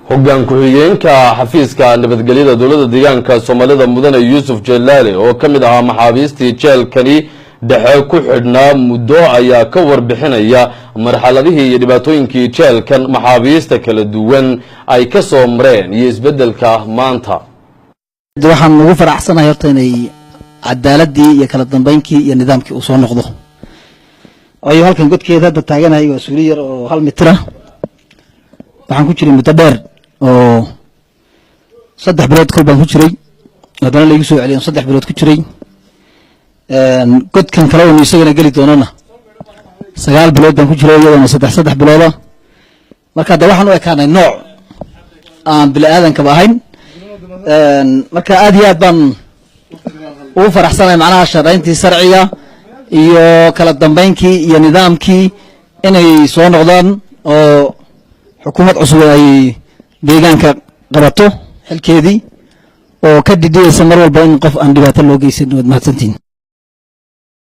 hoggaan ku-xigeenka xafiiska nabadgelyada dowladda deegaanka Soomaalida mudane Yuusuf Jalaale oo kamid ahaa maxaabiistii jeelkani dhexe ku xidhnaa muddo ayaa ka warbixinaya marxaladihii iyo dhibaatooyinkii jeelkan maxaabiista kala duwan ay ka soo mareen iyo isbedelka maanta. waxaan ugu faraxsanahay horta inay cadaaladii iyo kala dambeeynkii iyo nidaamkii uu soo noqdo. ayo halkan godkeeda dad taaganahay waa suuli yar oo 1 mitir ah. waxaan ku jiray muddo dheer oo 3 bilood koob baan ku jiray hadana la igu soo celiyay 3 bilood ku jiray godkan kale oo isagana gali doonana 9 bilood baan ku jiray iyadana 3 bilood marka waxaan u ekaanay nooc aan bil aadanka ahayn marka aad iyo aad baan ugu faraxsanahay macnaha shaqayntii sharciga iyo kala dambeeynkii iyo nidaamkii inay soo noqdaan oo xukuumad cusub ay deegaanka qabato xilkeedii oo ka didiyaysa mar walba in qof aan dhibaato loo geysan wad mahadsantiin.